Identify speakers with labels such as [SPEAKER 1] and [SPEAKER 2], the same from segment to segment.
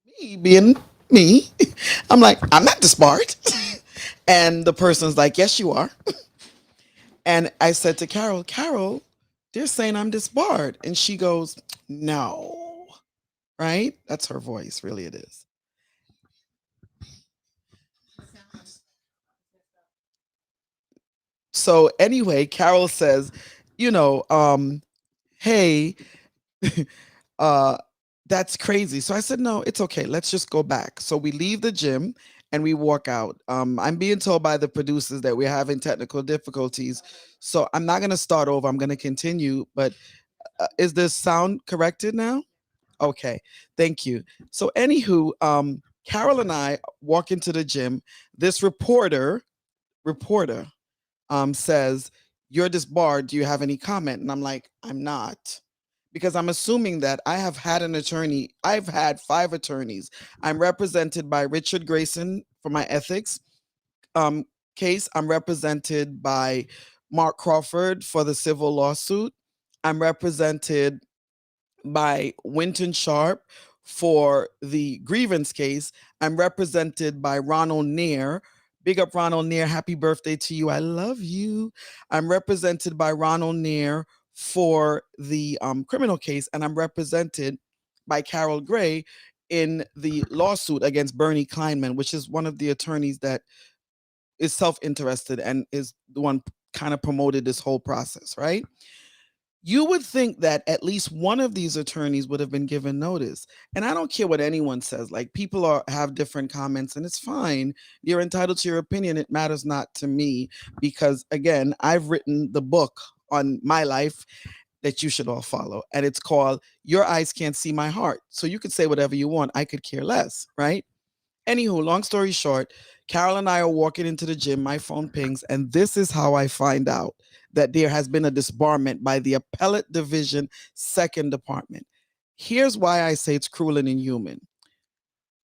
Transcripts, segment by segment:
[SPEAKER 1] Me being me, I'm like, I'm not disbarred. And the person's like, yes, you are. And I said to Carol, Carol, they're saying I'm disbarred. And she goes, no, right? That's her voice. Really, it is. So anyway, Carol says, you know, hey, uh, that's crazy. So I said, no, it's okay. Let's just go back. So we leave the gym and we walk out. I'm being told by the producers that we're having technical difficulties. So I'm not going to start over. I'm going to continue. But is the sound corrected now? Okay. Thank you. So, anywho, Carol and I walk into the gym. This reporter says, you're disbarred. Do you have any comment? And I'm like, I'm not. Because I'm assuming that I have had an attorney. I've had 5 attorneys. I'm represented by Richard Grayson for my ethics um, case. I'm represented by Mark Crawford for the civil lawsuit. I'm represented by Winton Sharp for the grievance case. I'm represented by Ronald Neer. Big up Ronald Neer. Happy birthday to you. I love you. I'm represented by Ronald Neer for the criminal case, and I'm represented by Carol Gray in the lawsuit against Bernie Kleinman, which is one of the attorneys that is self-interested and is the one kind of promoted this whole process, right? You would think that at least one of these attorneys would have been given notice. And I don't care what anyone says. Like people have different comments and it's fine. You're entitled to your opinion. It matters not to me because again, I've written the book on my life that you should all follow. And it's called Your Eyes Can't See My Heart. So you could say whatever you want. I could care less, right? Anywho, long story short, Carol and I are walking into the gym. My phone pings, and this is how I find out that there has been a disbarment by the Appellate Division, Second Department. Here's why I say it's cruel and inhuman.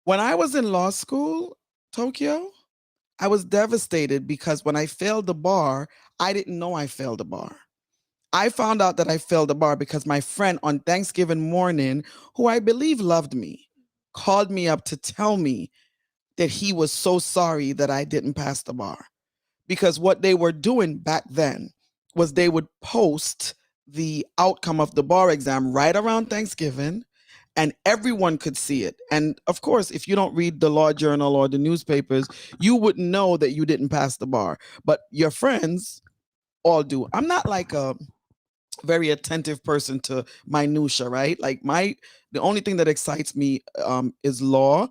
[SPEAKER 1] When I was in law school, Tokio, I was devastated because when I failed the bar, I didn't know I failed the bar. I found out that I failed the bar because my friend on Thanksgiving morning, who I believe loved me, called me up to tell me that he was so sorry that I didn't pass the bar. Because what they were doing back then was they would post the outcome of the bar exam right around Thanksgiving and everyone could see it. And of course, if you don't read the law journal or the newspapers, you wouldn't know that you didn't pass the bar. But your friends all do. I'm not like a very attentive person to minutia, right? Like the only thing that excites me is law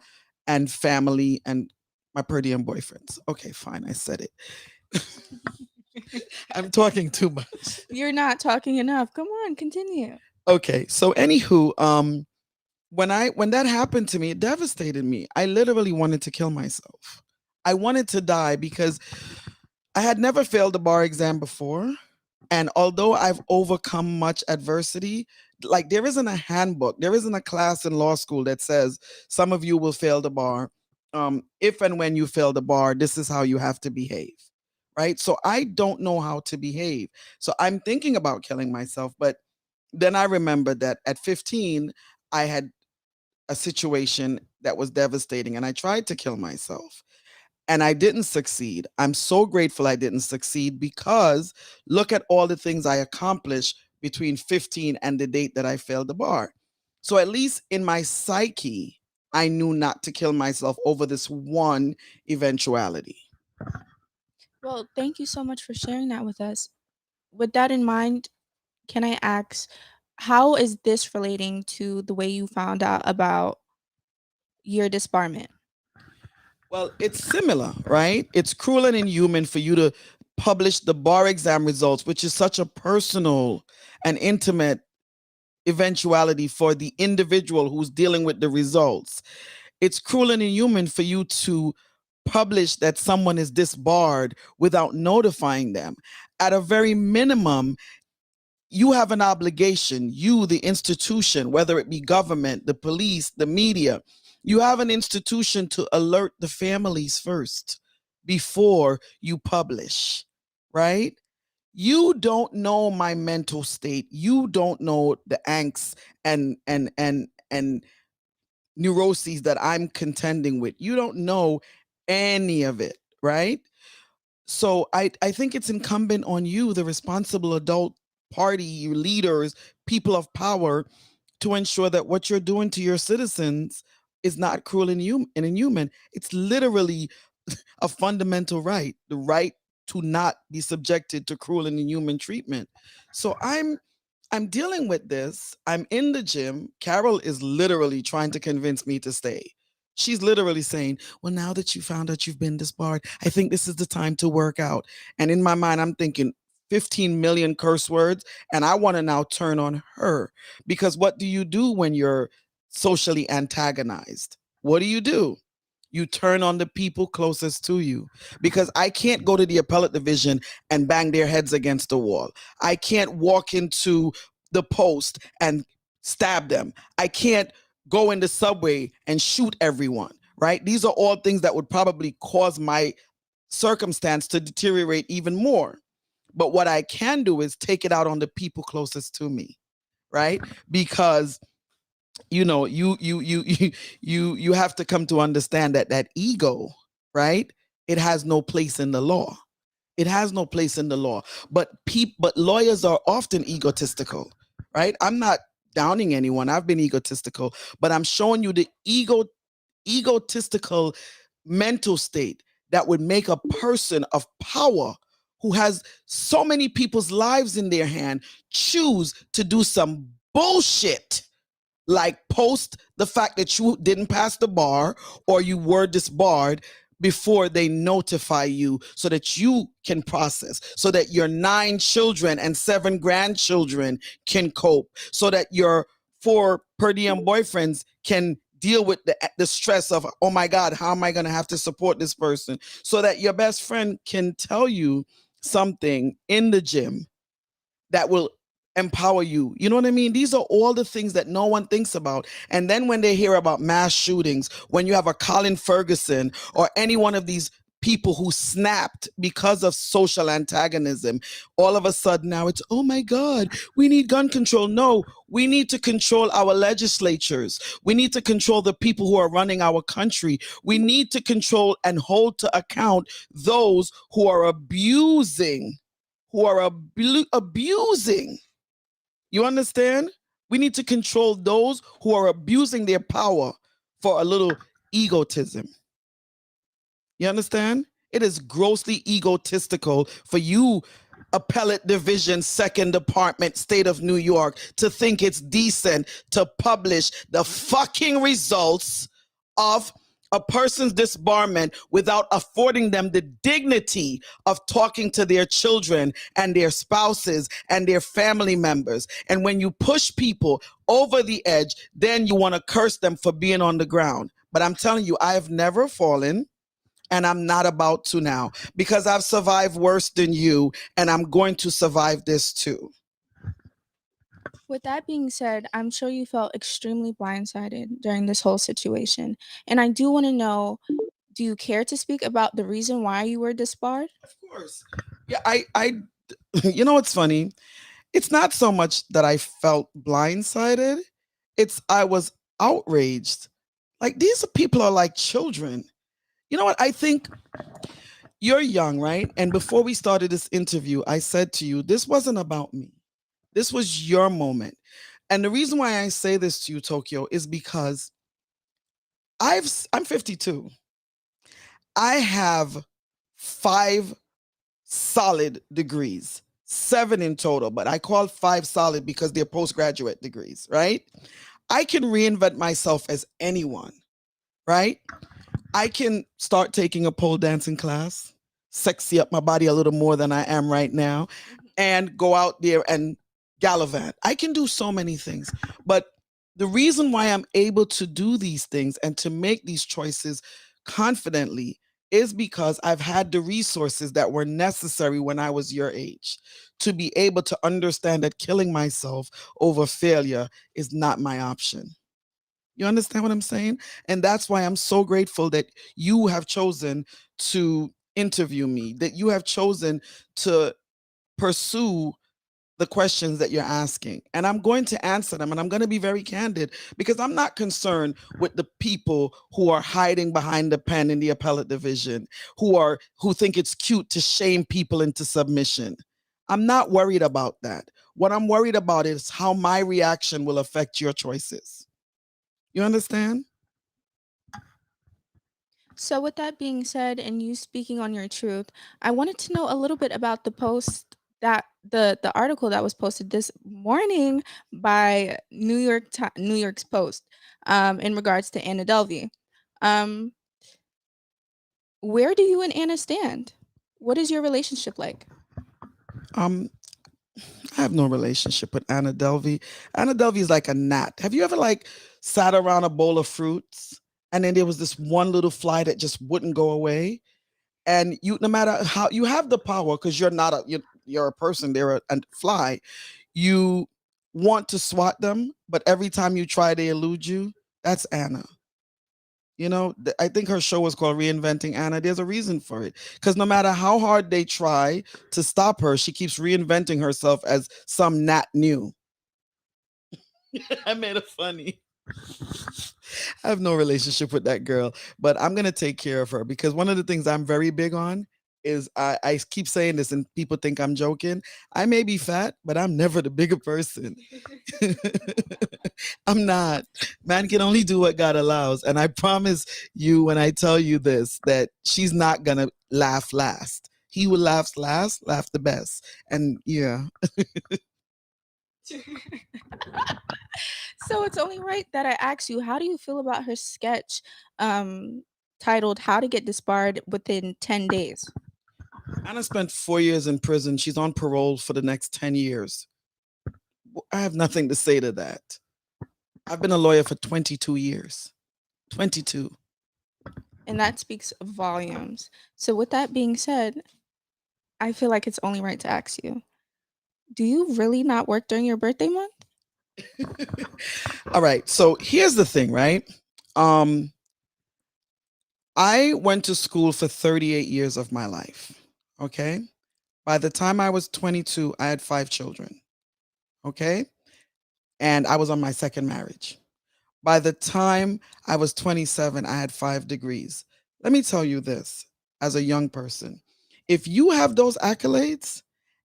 [SPEAKER 1] and family and my per diem boyfriends. Okay, fine, I said it. I'm talking too much.
[SPEAKER 2] You're not talking enough. Come on, continue.
[SPEAKER 1] Okay, so anywho, when that happened to me, it devastated me. I literally wanted to kill myself. I wanted to die because I had never failed a bar exam before. And although I've overcome much adversity, like there isn't a handbook, there isn't a class in law school that says some of you will fail the bar. If and when you fail the bar, this is how you have to behave. Right. So I don't know how to behave. So I'm thinking about killing myself. But then I remembered that at 15, I had a situation that was devastating and I tried to kill myself and I didn't succeed. I'm so grateful I didn't succeed because look at all the things I accomplished between 15 and the date that I failed the bar. So at least in my psyche, I knew not to kill myself over this one eventuality.
[SPEAKER 2] Well, thank you so much for sharing that with us. With that in mind, can I ask, how is this relating to the way you found out about your disbarment?
[SPEAKER 1] Well, it's similar, right? It's cruel and inhuman for you to publish the bar exam results, which is such a personal and intimate eventuality for the individual who's dealing with the results. It's cruel and inhuman for you to publish that someone is disbarred without notifying them. At a very minimum, you have an obligation, you, the institution, whether it be government, the police, the media, you have an institution to alert the families first before you publish, right? You don't know my mental state. You don't know the angst and neuroses that I'm contending with. You don't know any of it, right? So I think it's incumbent on you, the responsible adult party, you leaders, people of power, to ensure that what you're doing to your citizens is not cruel and inhuman. It's literally a fundamental right, the right to not be subjected to cruel and inhuman treatment. So I'm dealing with this. I'm in the gym. Carol is literally trying to convince me to stay. She's literally saying, "Well, now that you found out you've been disbarred, I think this is the time to work out." And in my mind, I'm thinking 15 million curse words. And I want to now turn on her. Because what do you do when you're socially antagonized? What do? You turn on the people closest to you, because I can't go to the appellate division and bang their heads against the wall. I can't walk into the post and stab them. I can't go in the subway and shoot everyone, right? These are all things that would probably cause my circumstance to deteriorate even more. But what I can do is take it out on the people closest to me, right? Because you have to come to understand that ego, right, it has no place in the law. It has no place in the law. But lawyers are often egotistical, right? I'm not downing anyone. I've been egotistical, but I'm showing you the egotistical mental state that would make a person of power, who has so many people's lives in their hand, choose to do some bullshit, like post the fact that you didn't pass the bar or you were disbarred before they notify you, so that you can process, so that your 9 children and 7 grandchildren can cope, so that your 4 per diem boyfriends can deal with the stress of, oh my God, how am I going to have to support this person, so that your best friend can tell you something in the gym that will empower you. You know what I mean? These are all the things that no one thinks about. And then when they hear about mass shootings, when you have a Colin Ferguson or any one of these people who snapped because of social antagonism, all of a sudden now it's, oh my God, we need gun control. No, we need to control our legislatures. We need to control the people who are running our country. We need to control and hold to account those who are abusing, abusing. You understand? We need to control those who are abusing their power for a little egotism. You understand? It is grossly egotistical for you, appellate division, second department, state of New York, to think it's decent to publish the fucking results of a person's disbarment without affording them the dignity of talking to their children and their spouses and their family members. And when you push people over the edge, then you want to curse them for being on the ground. But I'm telling you, I have never fallen. And I'm not about to now, because I've survived worse than you, and I'm going to survive this too.
[SPEAKER 2] With that being said, I'm sure you felt extremely blindsided during this whole situation. And I do want to know, do you care to speak about the reason why you were disbarred?
[SPEAKER 1] Of course. Yeah, you know what's funny? It's not so much that I felt blindsided, it's I was outraged. Like, these people are like children. You know what? I think you're young, right? And before we started this interview, I said to you, this wasn't about me. This was your moment. And the reason why I say this to you, Tokyo, is because I'm 52. I have 5 solid degrees, 7 in total, but I call 5 solid because they're postgraduate degrees, right? I can reinvent myself as anyone, right? I can start taking a pole dancing class, sexy up my body a little more than I am right now, and go out there and gallivant. I can do so many things. But the reason why I'm able to do these things and to make these choices confidently is because I've had the resources that were necessary when I was your age to be able to understand that killing myself over failure is not my option. You understand what I'm saying? And that's why I'm so grateful that you have chosen to interview me, that you have chosen to pursue the questions that you're asking. And I'm going to answer them, and I'm going to be very candid because I'm not concerned with the people who are hiding behind the pen in the appellate division, who think it's cute to shame people into submission. I'm not worried about that. What I'm worried about is how my reaction will affect your choices. You understand?
[SPEAKER 2] So, with that being said, and you speaking on your truth, I wanted to know a little bit about the post that the article that was posted this morning by New York's Post, in regards to Anna Delvey. Um, where do you and Anna stand? What is your relationship like?
[SPEAKER 1] Um, I have no relationship with Anna Delvey. Anna Delvey is like a gnat. Have you ever like sat around a bowl of fruits and then there was this one little fly that just wouldn't go away? And you, no matter how you have the power, because you're a person, they're a fly. You want to swat them, but every time you try, they elude you. That's Anna. I think her show was called Reinventing Anna. There's a reason for it. Because no matter how hard they try to stop her, she keeps reinventing herself as some Nat new. I made it funny. I have no relationship with that girl, but I'm gonna take care of her because one of the things I'm very big on is I keep saying this and people think I'm joking. I may be fat, but I'm never the bigger person. I'm not. Man can only do what God allows. And I promise you when I tell you this that she's not gonna laugh last. He who laughs last, laugh the best. And yeah.
[SPEAKER 2] So it's only right that I ask you, how do you feel about her sketch, um, titled "How to Get Disbarred Within 10 Days"?
[SPEAKER 1] Anna spent 4 years in prison. She's on parole for the next 10 years. I have nothing to say to that. I've been a lawyer for 22 years. 22.
[SPEAKER 2] And that speaks volumes. So with that being said, I feel like it's only right to ask you, do you really not work during your birthday month?
[SPEAKER 1] All right. So here's the thing, right? Um, I went to school for 38 years of my life. Okay. By the time I was 22, I had 5 children. Okay. And I was on my second marriage. By the time I was 27, I had 5 degrees. Let me tell you this as a young person, if you have those accolades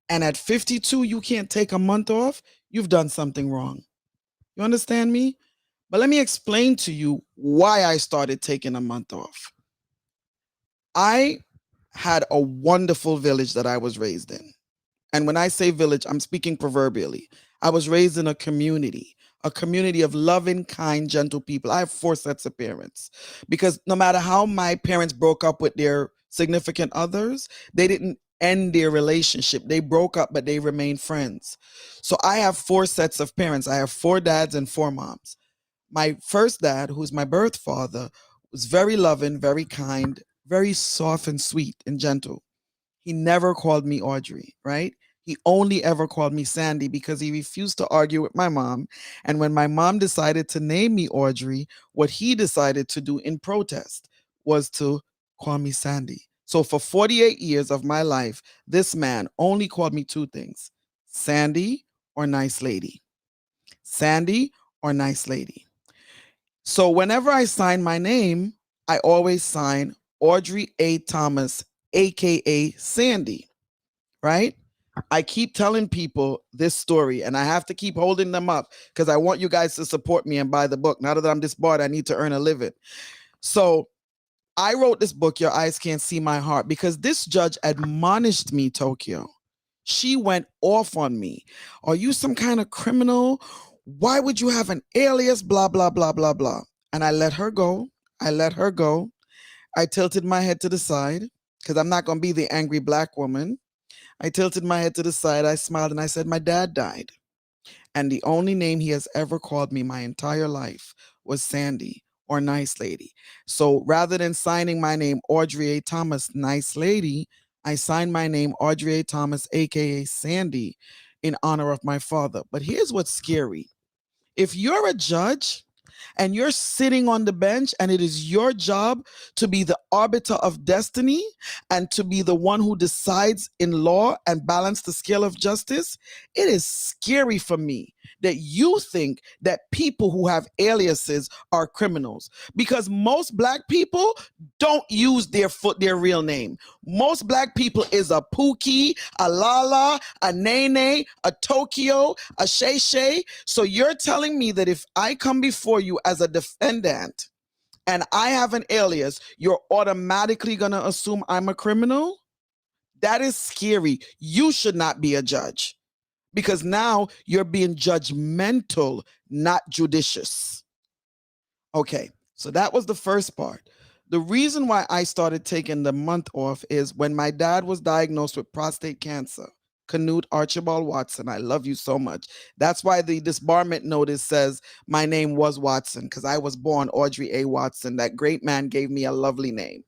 [SPEAKER 1] and at 52 you can't take a month off, you've done something wrong. You understand me? But let me explain to you why I started taking a month off. I had a wonderful village that I was raised in. And when I say village, I'm speaking proverbially. I was raised in a community of loving, kind, gentle people. I have 4 sets of parents because no matter how my parents broke up with their significant others, they didn't end their relationship. They broke up, but they remained friends. So I have 4 sets of parents. I have 4 dads and 4 moms. My first dad, who's my birth father, was very loving, very kind, very soft and sweet and gentle. He never called me Audrey, right? He only ever called me Sandy because he refused to argue with my mom. And when my mom decided to name me Audrey, what he decided to do in protest was to call me Sandy. So for 48 years of my life, this man only called me 2 things: Sandy or nice lady. Sandy or nice lady. So whenever I sign my name, I always sign Audrey A. Thomas, aka Sandy, right? I keep telling people this story and I have to keep holding them up because I want you guys to support me and buy the book. Now that I'm disbarred, I need to earn a living. So I wrote this book, Your Eyes Can't See My Heart, because this judge admonished me, Tokio. She went off on me. Are you some kind of criminal? Why would you have an alias? Blah, blah, blah, blah, blah. And I let her go. I let her go. I tilted my head to the side because I'm not going to be the angry black woman. I tilted my head to the side. I smiled and I said, my dad died. And the only name he has ever called me my entire life was Sandy or Nice Lady. So rather than signing my name Audrey A. Thomas, Nice Lady, I signed my name Audrey A. Thomas, aka Sandy, in honor of my father. But here's what's scary. If you're a judge and you're sitting on the bench, and it is your job to be the arbiter of destiny and to be the one who decides in law and balance the scale of justice. It is scary for me that you think that people who have aliases are criminals, because most black people don't use their real name. Most black people is a Pookie, a Lala, a Nene, a Tokio, a Shay Shay. So you're telling me that if I come before you as a defendant and I have an alias, you're automatically going to assume I'm a criminal? That is scary. You should not be a judge, because now you're being judgmental, not judicious. Okay, so that was the first part. The reason why I started taking the month off is when my dad was diagnosed with prostate cancer. Canute Archibald Watson, I love you so much. That's why the disbarment notice says my name was Watson, because I was born Audrey A. Watson. That great man gave me a lovely name.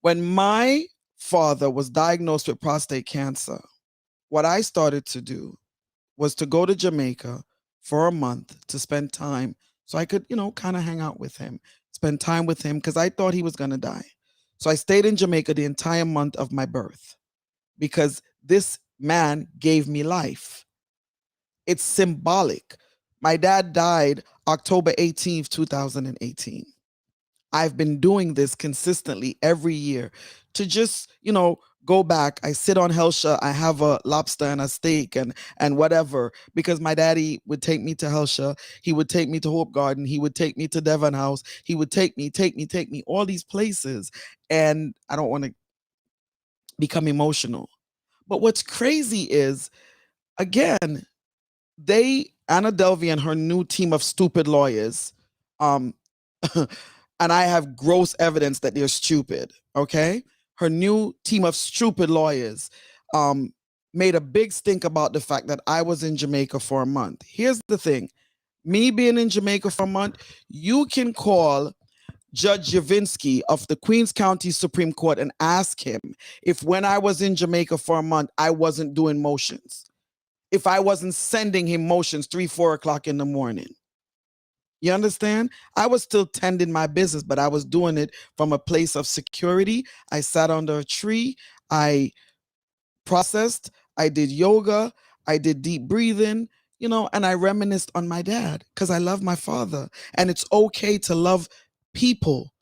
[SPEAKER 1] When my father was diagnosed with prostate cancer, what I started to do was to go to Jamaica for a month to spend time so I could, kind of hang out with him, spend time with him, because I thought he was going to die. So I stayed in Jamaica the entire month of my birth because this man gave me life. It's symbolic. My dad died October 18th, 2018. I've been doing this consistently every year to just, go back. I sit on Helsha, I have a lobster and a steak and whatever, because my daddy would take me to Helsha, he would take me to Hope Garden, he would take me to Devon House, he would take me all these places. And I don't want to become emotional. But what's crazy is, again, Anna Delvey and her new team of stupid lawyers, um, and I have gross evidence that they're stupid, okay? Her new team of stupid lawyers made a big stink about the fact that I was in Jamaica for a month. Here's the thing. Me being in Jamaica for a month, you can call Judge Yavinsky of the Queens County Supreme Court and ask him if when I was in Jamaica for a month, I wasn't doing motions. If I wasn't sending him motions 3, 4 o'clock in the morning. You understand? I was still tending my business, but I was doing it from a place of security. I sat under a tree. I processed. I did yoga. I did deep breathing, and I reminisced on my dad because I love my father. And it's okay to love people.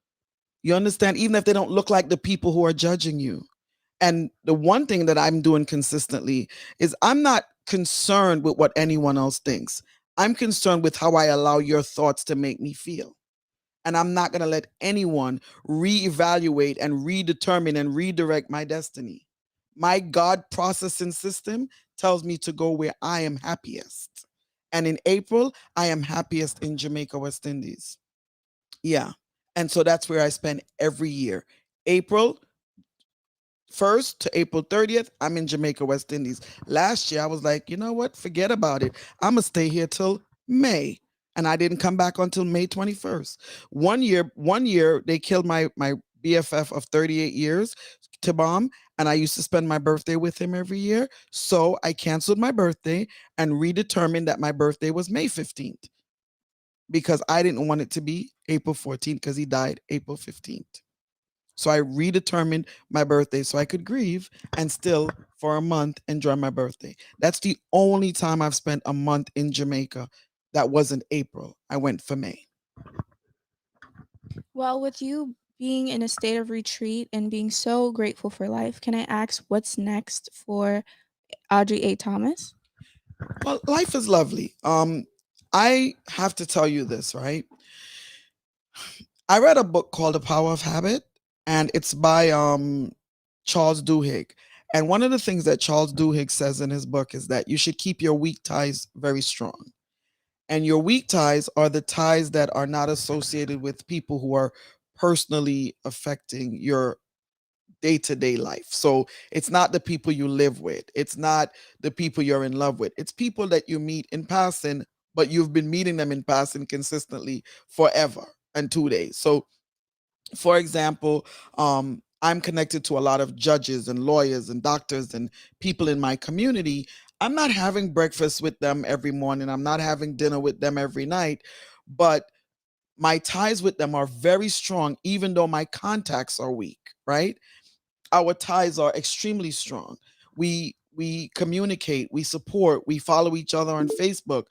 [SPEAKER 1] You understand? Even if they don't look like the people who are judging you. And the one thing that I'm doing consistently is I'm not concerned with what anyone else thinks. I'm concerned with how I allow your thoughts to make me feel. And I'm not going to let anyone reevaluate and redetermine and redirect my destiny. My God processing system tells me to go where I am happiest. And in April, I am happiest in Jamaica, West Indies. Yeah. And so that's where I spend every year. April 1st to April 30th, I'm in Jamaica, West Indies. Last year, I was like, you know what? Forget about it. I'm going to stay here till May. And I didn't come back until May 21st. One year, they killed my BFF of 38 years, Tibam, and I used to spend my birthday with him every year. So I canceled my birthday and redetermined that my birthday was May 15th because I didn't want it to be April 14th because he died April 15th. So I redetermined my birthday so I could grieve and still for a month enjoy my birthday. That's the only time I've spent a month in Jamaica that wasn't April. I went for May.
[SPEAKER 2] Well, with you being in a state of retreat and being so grateful for life, can I ask what's next for Audrey A. Thomas?
[SPEAKER 1] Well, life is lovely. I have to tell you this, right? I read a book called The Power of Habit, and it's by Charles Duhigg. And one of the things that Charles Duhigg says in his book is that you should keep your weak ties very strong. And your weak ties are the ties that are not associated with people who are personally affecting your day to day life. So it's not the people you live with, it's not the people you're in love with, it's people that you meet in passing, but you've been meeting them in passing consistently forever and 2 days. So for example, I'm connected to a lot of judges and lawyers and doctors and people in my community. I'm not having breakfast with them every morning. I'm not having dinner with them every night, but my ties with them are very strong, even though my contacts are weak, right? Our ties are extremely strong. We communicate, we support, we follow each other on Facebook.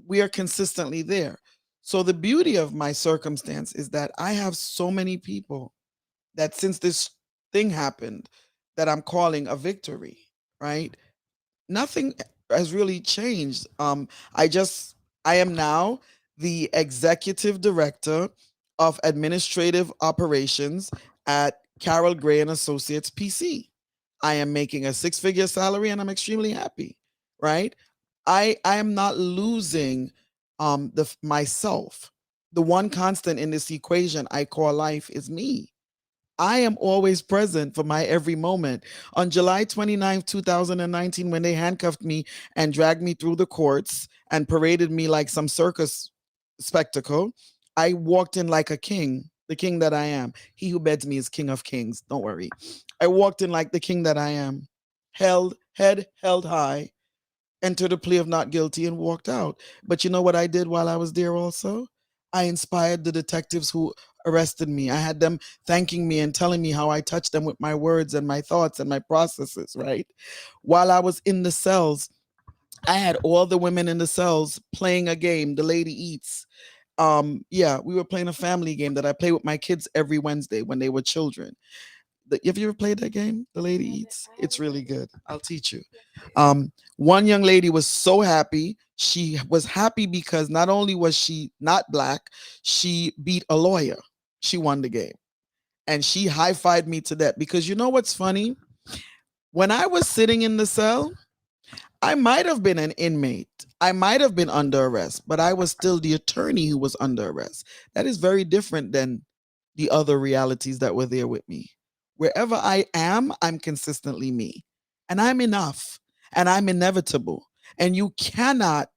[SPEAKER 1] We are consistently there. So the beauty of my circumstance is that I have so many people that since this thing happened that I'm calling a victory, right? Nothing has really changed. I am now the executive director of administrative operations at Carol Gray and Associates PC. I am making a six-figure salary and I'm extremely happy, right? I am not losing myself. The one constant in this equation I call life is me. I am always present for my every moment. On July 29th, 2019, when they handcuffed me and dragged me through the courts and paraded me like some circus spectacle, I walked in like a king, the king that I am. He who beds me is king of kings. Don't worry. I walked in like the king that I am, held high, entered a plea of not guilty and walked out. But you know what I did while I was there also? I inspired the detectives who arrested me. I had them thanking me and telling me how I touched them with my words and my thoughts and my processes, right? While I was in the cells, I had all the women in the cells playing a game, The Lady Eats. Yeah, we were playing a family game that I play with my kids every Wednesday when they were children. Have you ever played that game, The Lady Eats? It's really good. I'll teach you. One young lady was so happy. She was happy because not only was she not black, she beat a lawyer. She won the game. And she high-fived me to that because you know what's funny? When I was sitting in the cell, I might have been an inmate. I might have been under arrest, but I was still the attorney who was under arrest. That is very different than the other realities that were there with me. Wherever I am, I'm consistently me. And I'm enough. And I'm inevitable. And you cannot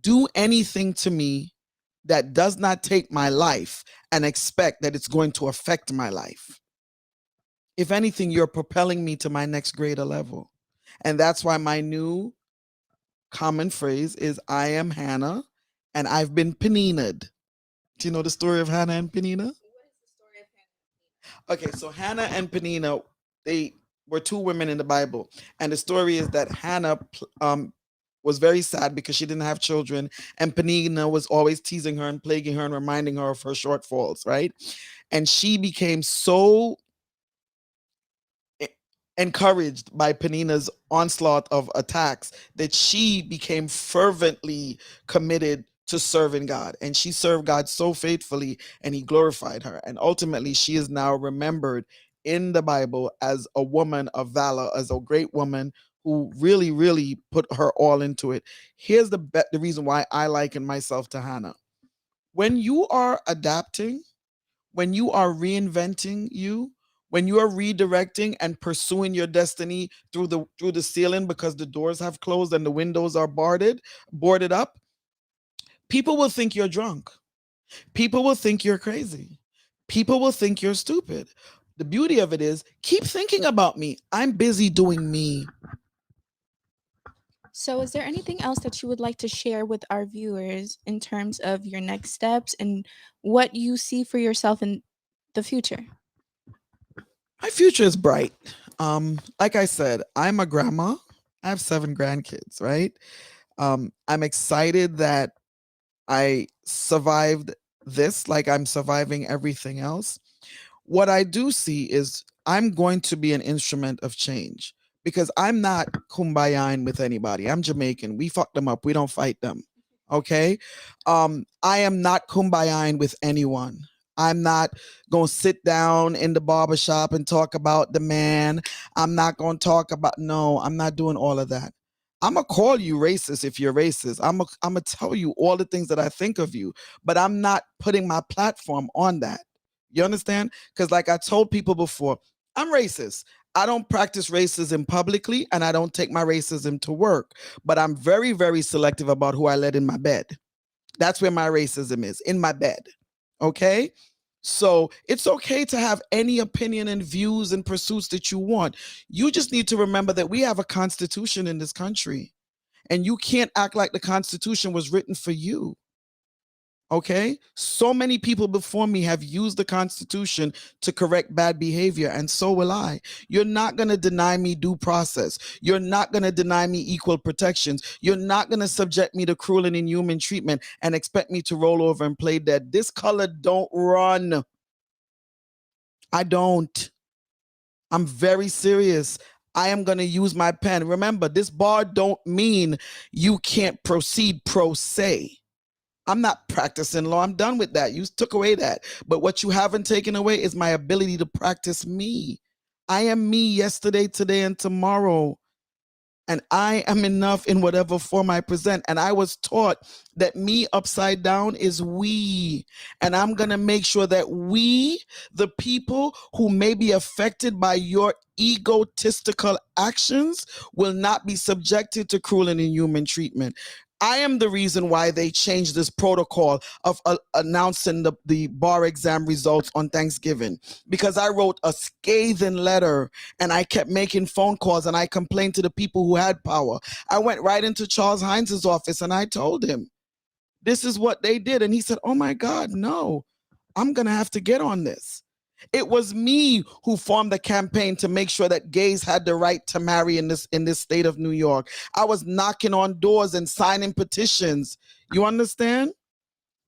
[SPEAKER 1] do anything to me that does not take my life and expect that it's going to affect my life. If anything, you're propelling me to my next greater level. And that's why my new common phrase is I am Hannah and I've been paninaed. Do you know the story of Hannah and Penina? Okay, so Hannah and Penina, they were two women in the Bible, and the story is that Hannah was very sad because she didn't have children, and Penina was always teasing her and plaguing her and reminding her of her shortfalls, right? And she became so e- encouraged by Penina's onslaught of attacks that she became fervently committed to serving God. And she served God so faithfully and he glorified her. And ultimately, she is now remembered in the Bible as a woman of valor, as a great woman who really, really put her all into it. Here's the reason why I liken myself to Hannah. When you are adapting, when you are reinventing you, when you are redirecting and pursuing your destiny through the ceiling because the doors have closed and the windows are boarded up, people will think you're drunk. People will think you're crazy. People will think you're stupid. The beauty of it is keep thinking about me. I'm busy doing me.
[SPEAKER 2] So, is there anything else that you would like to share with our viewers in terms of your next steps and what you see for yourself in the future?
[SPEAKER 1] My future is bright. Like I said, I'm a grandma. I have 7 grandkids, right? I'm excited that I survived this like I'm surviving everything else. What I do see is I'm going to be an instrument of change because I'm not kumbayaing with anybody. I'm Jamaican. We fuck them up. We don't fight them. Okay. I am not kumbayaing with anyone. I'm not going to sit down in the barbershop and talk about the man. I'm not going to talk about, no, I'm not doing all of that. I'm going to call you racist if you're racist. I'm going to tell you all the things that I think of you, but I'm not putting my platform on that. You understand? Because, like I told people before, I'm racist. I don't practice racism publicly and I don't take my racism to work, but I'm very, very selective about who I let in my bed. That's where my racism is, in my bed. Okay? So it's okay to have any opinion and views and pursuits that you want. You just need to remember that we have a constitution in this country. And you can't act like the Constitution was written for you. Okay? So many people before me have used the Constitution to correct bad behavior, and so will I. You're not going to deny me due process. You're not going to deny me equal protections. You're not going to subject me to cruel and inhuman treatment and expect me to roll over and play dead. This color don't run. I don't. I'm very serious. I am going to use my pen. Remember, this bar don't mean you can't proceed pro se. I'm not practicing law. I'm done with that. You took away that. But what you haven't taken away is my ability to practice me. I am me yesterday, today, and tomorrow. And I am enough in whatever form I present. And I was taught that me upside down is we. And I'm going to make sure that we, the people who may be affected by your egotistical actions, will not be subjected to cruel and inhuman treatment. I am the reason why they changed this protocol of announcing the bar exam results on Thanksgiving, because I wrote a scathing letter and I kept making phone calls and I complained to the people who had power. I went right into Charles Heinz's office and I told him, this is what they did. And he said, oh my God, no, I'm going to have to get on this. It was me who formed the campaign to make sure that gays had the right to marry in this state of New York. I was knocking on doors and signing petitions. You understand?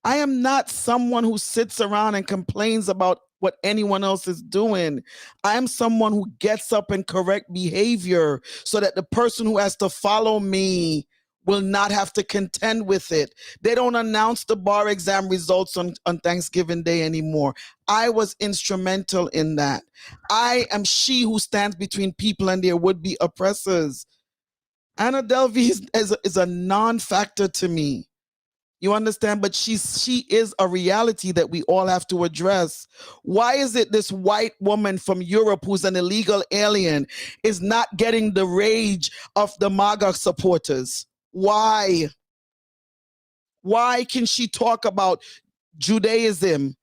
[SPEAKER 1] I am not someone who sits around and complains about what anyone else is doing. I am someone who gets up and correct behavior so that the person who has to follow me will not have to contend with it. They don't announce the bar exam results on Thanksgiving Day anymore. I was instrumental in that. I am she who stands between people and their would-be oppressors. Anna Delvey is a non-factor to me. You understand? But she is a reality that we all have to address. Why is it this white woman from Europe who's an illegal alien is not getting the rage of the MAGA supporters? Why? Why can she talk about Judaism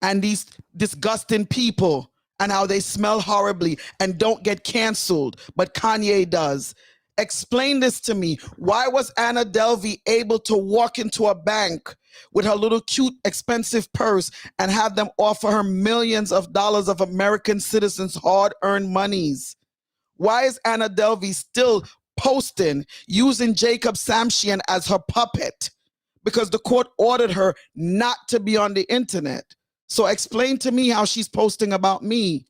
[SPEAKER 1] and these disgusting people and how they smell horribly and don't get canceled, but Kanye does? Explain this to me. Why was Anna Delvey able to walk into a bank with her little cute expensive purse and have them offer her millions of dollars of American citizens' hard-earned monies? Why is Anna Delvey still posting using Jacob Samshian as her puppet? Because the court ordered her not to be on the internet. So explain to me how she's posting about me.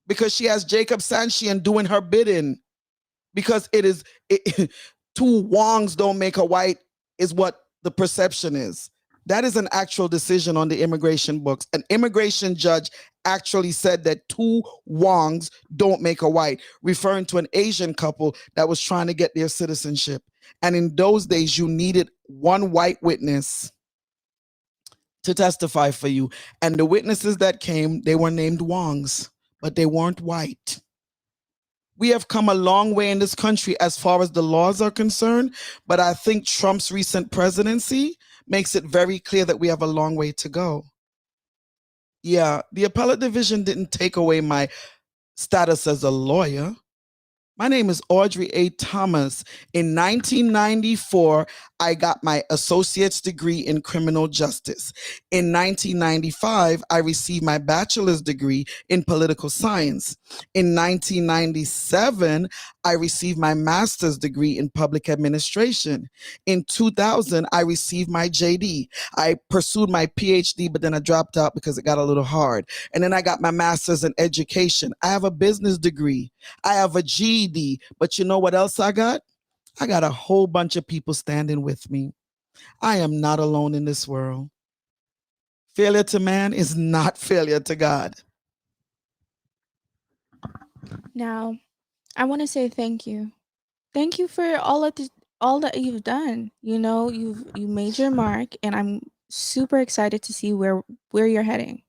[SPEAKER 1] Because she has Jacob Samshian doing her bidding. Because two Wongs don't make a white is what the perception is. That is an actual decision on the immigration books. An immigration judge actually said that two Wongs don't make a white, referring to an Asian couple that was trying to get their citizenship. And in those days, you needed one white witness to testify for you. And the witnesses that came, they were named Wongs, but they weren't white. We have come a long way in this country as far as the laws are concerned, but I think Trump's recent presidency makes it very clear that we have a long way to go. Yeah, the appellate division didn't take away my status as a lawyer. My name is Audrey A. Thomas. In 1994, I got my associate's degree in criminal justice. In 1995, I received my bachelor's degree in political science. In 1997, I received my master's degree in public administration. In 2000, I received my JD. I pursued my PhD, but then I dropped out because it got a little hard. And then I got my master's in education. I have a business degree. I have a GED, but you know what else I got? I got a whole bunch of people standing with me. I am not alone in this world. Failure to man is not failure to God.
[SPEAKER 2] Now, I want to say thank you. Thank you for all that you've done. You know, you made your mark, and I'm super excited to see where you're heading.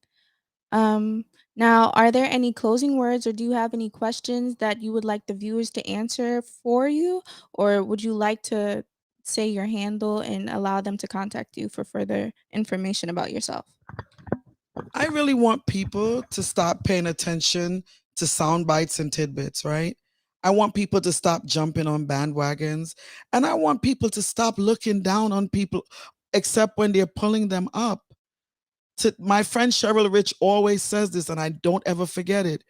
[SPEAKER 2] Um, Now, are there any closing words, or do you have any questions that you would like the viewers to answer for you, or would you like to say your handle and allow them to contact you for further information about yourself?
[SPEAKER 1] I really want people to stop paying attention to sound bites and tidbits, right? I want people to stop jumping on bandwagons. And I want people to stop looking down on people except when they're pulling them up. My friend Cheryl Rich always says this, and I don't ever forget it.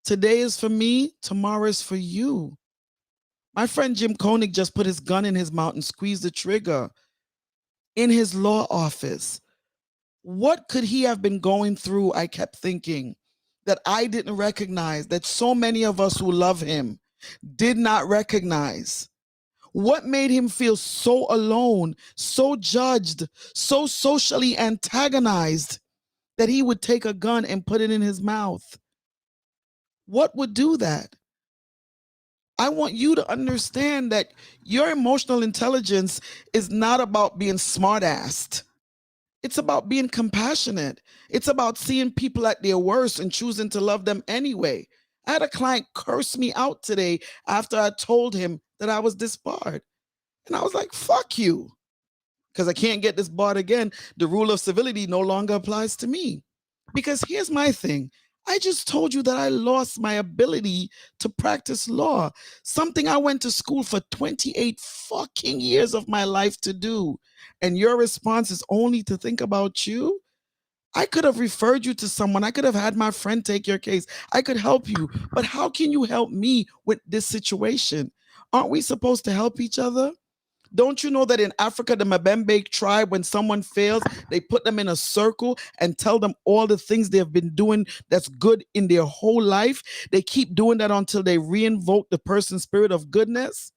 [SPEAKER 1] Today is for me, tomorrow is for you. My friend Jim Koenig just put his gun in his mouth and squeezed the trigger in his law office. What could he have been going through? I kept thinking that I didn't recognize, that so many of us who love him did not recognize. What made him feel so alone, so judged, so socially antagonized that he would take a gun and put it in his mouth? What would do that? I want you to understand that your emotional intelligence is not about being smart-assed. It's about being compassionate. It's about seeing people at their worst and choosing to love them anyway. I had a client curse me out today after I told him that I was disbarred. And I was like, fuck you. Because I can't get disbarred again. The rule of civility no longer applies to me. Because here's my thing. I just told you that I lost my ability to practice law, something I went to school for 28 fucking years of my life to do. And your response is only to think about you? I could have referred you to someone. I could have had my friend take your case. I could help you. But how can you help me with this situation? Aren't we supposed to help each other? Don't you know that in Africa, the Mbembe tribe, when someone fails, they put them in a circle and tell them all the things they have been doing that's good in their whole life? They keep doing that until they reinvoke the person's spirit of goodness.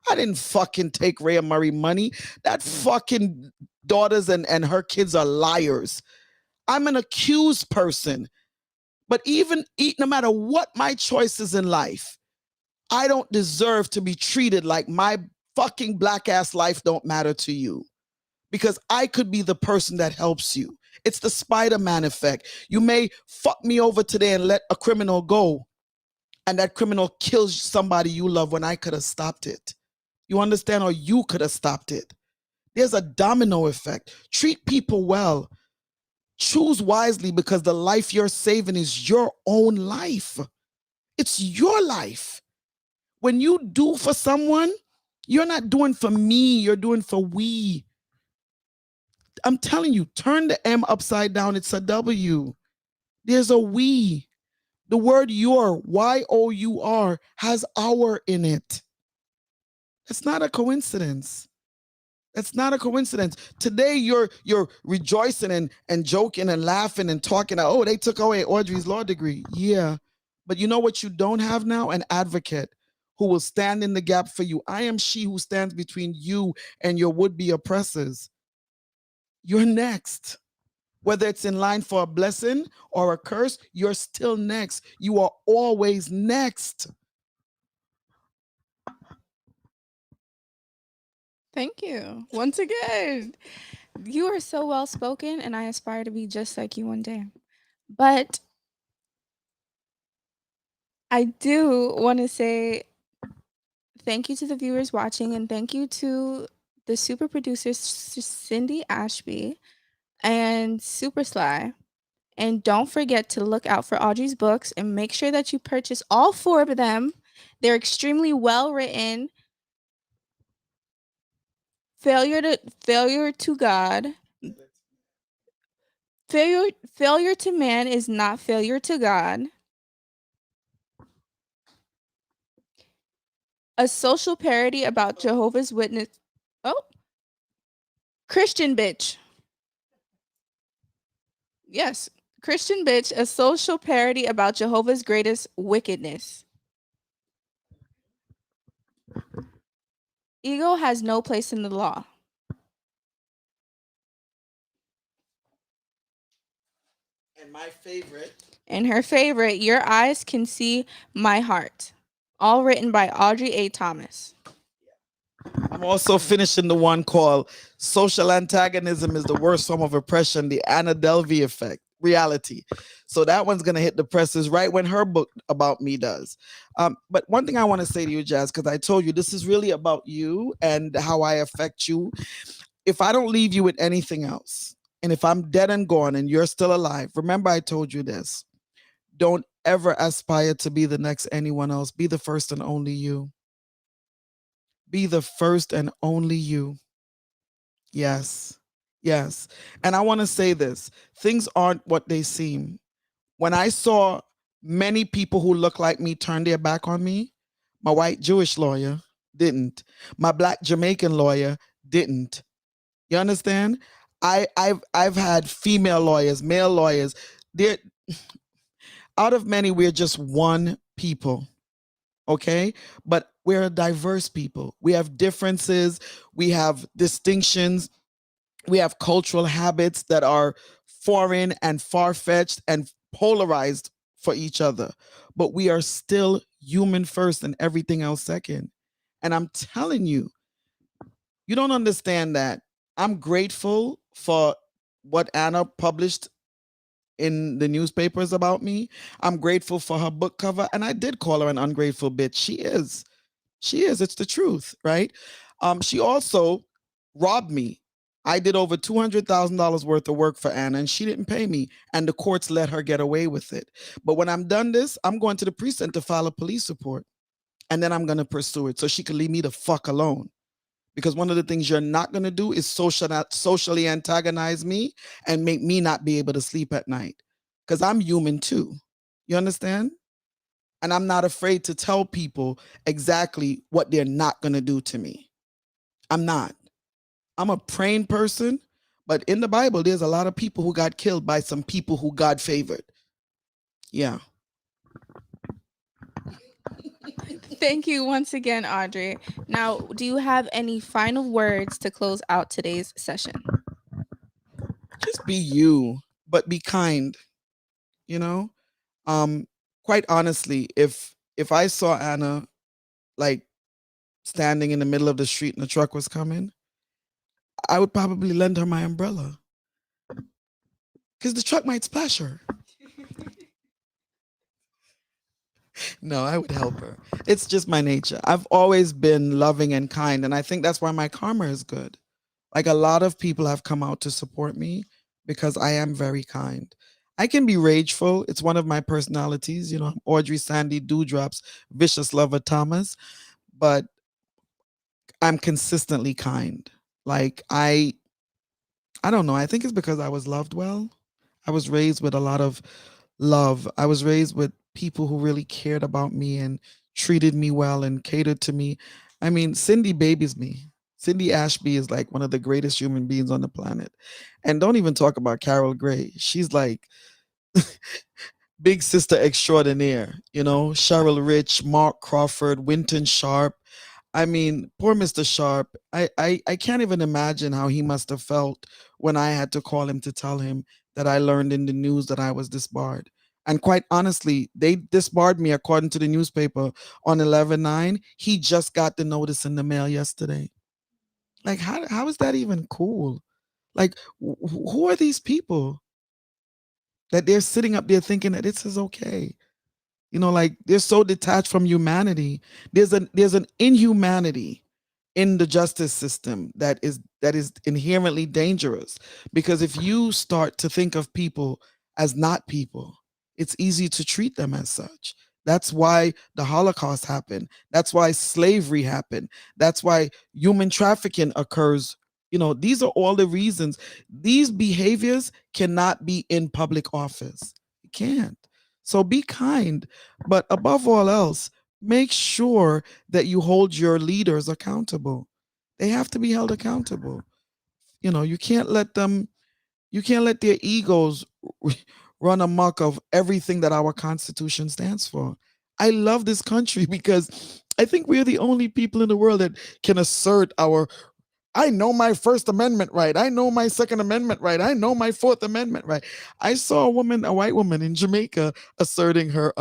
[SPEAKER 1] I didn't fucking take Rhea Murray money. That fucking daughters and her kids are liars. I'm an accused person. But no matter what my choices in life, I don't deserve to be treated like my fucking black ass life don't matter to you, because I could be the person that helps you. It's the Spider-Man effect. You may fuck me over today and let a criminal go, and that criminal kills somebody you love when I could have stopped it. You understand? Or you could have stopped it. There's a domino effect. Treat people well. Choose wisely, because the life you're saving is your own life. It's your life. When you do for someone, you're not doing for me, you're doing for we. I'm telling you, turn the M upside down, it's a W. There's a we. The word your, Y-O-U-R, has our in it. It's not a coincidence. It's not a coincidence. Today you're rejoicing and joking and laughing and talking. Oh, they took away Audrey's law degree. Yeah. But you know what you don't have now? An advocate who will stand in the gap for you. I am she who stands between you and your would-be oppressors. You're next. Whether it's in line for a blessing or a curse, you're still next. You are always next.
[SPEAKER 2] Thank you. Once again, you are so well spoken, and I aspire to be just like you one day. But I do want to say thank you to the viewers watching, and thank you to the super producers Cindy Ashby and Super Sly. And don't forget to look out for Audrey's books and make sure that you purchase all 4 of them. They're extremely well written. Failure to God. Failure to man is not failure to God. A social parody about Jehovah's Witness. Oh, Christian bitch. Yes, Christian bitch, a social parody about Jehovah's greatest wickedness. Ego has no place in the law.
[SPEAKER 1] And my favorite.
[SPEAKER 2] And her favorite, Your Eyes Can See My Heart. All written by Audrey A. Thomas.
[SPEAKER 1] I'm also finishing the one called Social Antagonism is the Worst Form of Oppression, the Anna Delvey Effect, Reality. So that one's going to hit the presses right when her book about me does. But one thing I want to say to you, Jazz, because I told you this is really about you and how I affect you. If I don't leave you with anything else, and if I'm dead and gone and you're still alive, remember I told you this. Don't ever aspire to be the next anyone else. Be the first and only you. Be the first and only you. Yes. Yes. And I want to say this, things aren't what they seem. When I saw many people who look like me turn their back on me, my white Jewish lawyer didn't. My black Jamaican lawyer didn't. You understand? I've had female lawyers, male lawyers. They're, out of many, we're just one people. Okay, but we're a diverse people. We have differences, we have distinctions, we have cultural habits that are foreign and far-fetched and polarized for each other, but we are still human first and everything else second. And I'm telling you, you don't understand that. I'm grateful for what Anna published in the newspapers about me. I'm grateful for her book cover, and I did call her an ungrateful bitch. She is. She is. It's the truth, right? She also robbed me. I did over $200,000 worth of work for Anna, and she didn't pay me, and the courts let her get away with it. But when I'm done this, I'm going to the precinct to file a police report, and then I'm going to pursue it so she can leave me the fuck alone. Because one of the things you're not going to do is socially antagonize me and make me not be able to sleep at night. Because I'm human too. You understand? And I'm not afraid to tell people exactly what they're not going to do to me. I'm not. I'm a praying person, but in the Bible, there's a lot of people who got killed by some people who God favored. Yeah.
[SPEAKER 2] Thank you once again, Audrey. Now, do you have any final words to close out today's session?
[SPEAKER 1] Just be you, but be kind, you know? Um, Quite honestly, if I saw Anna like standing in the middle of the street and the truck was coming, I would probably lend her my umbrella because the truck might splash her. No, I would help her. It's just my nature. I've always been loving and kind, and I think that's why my karma is good. Like a lot of people have come out to support me because I am very kind. I can be rageful. It's one of my personalities. You know, I'm Audrey Sandy Dewdrops, vicious lover Thomas, but I'm consistently kind. Like I don't know. I think it's because I was loved well. I was raised with a lot of love. I was raised with people who really cared about me and treated me well and catered to me. I mean, Cindy babies me. Cindy Ashby is like one of the greatest human beings on the planet. And don't even talk about Carol Gray. She's like big sister extraordinaire, you know, Cheryl Rich, Mark Crawford, Winton Sharp. I mean, poor Mr. Sharp. I can't even imagine how he must have felt when I had to call him to tell him that I learned in the news that I was disbarred. And quite honestly, they disbarred me according to the newspaper on 11/9. He just got the notice in the mail yesterday. Like, how is that even cool? Like, who are these people that they're sitting up there thinking that this is okay? You know, like they're so detached from humanity. There's an inhumanity in the justice system that is inherently dangerous, because if you start to think of people as not people, it's easy to treat them as such. That's why the Holocaust happened. That's why slavery happened. That's why human trafficking occurs. You know, these are all the reasons. These behaviors cannot be in public office. You can't. So be kind, but above all else, make sure that you hold your leaders accountable. They have to be held accountable. You know, you can't let their egos run amok of everything that our constitution stands for. I love this country because I think we're the only people in the world that can assert our, I know my First Amendment right. I know my Second Amendment right. I know my Fourth Amendment right. I saw a white woman in Jamaica asserting her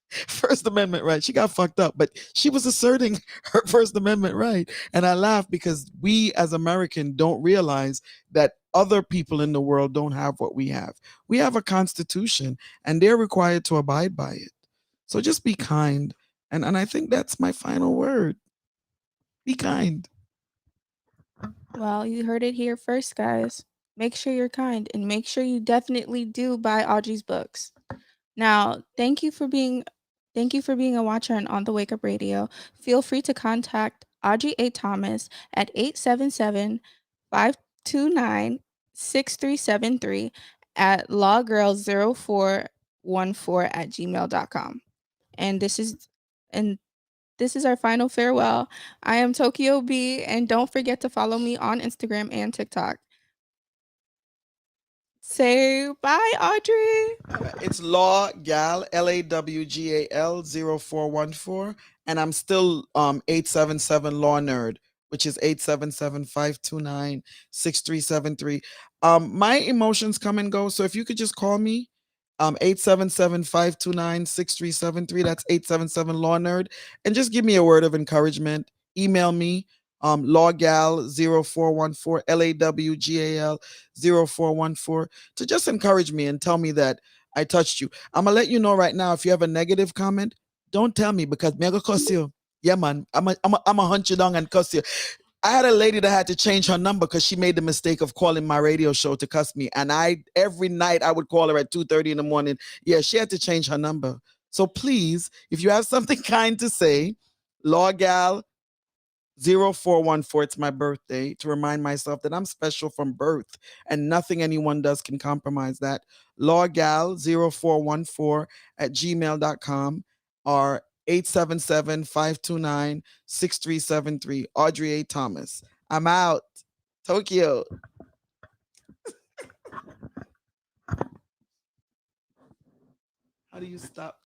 [SPEAKER 1] First Amendment right. She got fucked up, but she was asserting her First Amendment right. And I laugh because we as Americans don't realize that other people in the world don't have what we have. We have a constitution and they're required to abide by it. So just be kind. And I think that's my final word. Be kind.
[SPEAKER 2] Well, you heard it here first, guys. Make sure you're kind and make sure you definitely do buy Audrey's books. Now, thank you for being a watcher and on the Wake Up Radio. Feel free to contact Audrey A. Thomas at 877-529-6373 at lawgirl0414 at gmail.com. And and this is our final farewell. I am Tokio B, and don't forget to follow me on Instagram and TikTok. Say bye, Audrey.
[SPEAKER 1] It's Law Gal LAWGAL 0414, and I'm still 877 Law Nerd, which is 877-529-6373. My emotions come and go, so if you could just call me 877-529-6373. That's 877 Law Nerd, and just give me a word of encouragement. Email me lawgal 0414 LAWGAL 0414 to just encourage me and tell me that I touched you. I'm gonna let you know right now, if you have a negative comment, don't tell me, because me I go cuss you. Yeah, man. I'm a hunt you down and cuss you. I had a lady that had to change her number because she made the mistake of calling my radio show to cuss me. And every night I would call her at 2:30 in the morning. Yeah, she had to change her number. So please, if you have something kind to say, lawgal 0414, it's my birthday, to remind myself that I'm special from birth and nothing anyone does can compromise that. Lawgal 0414 at gmail.com or 877-529-6373. Audrey A. Thomas. I'm out. Tokyo. How do you stop?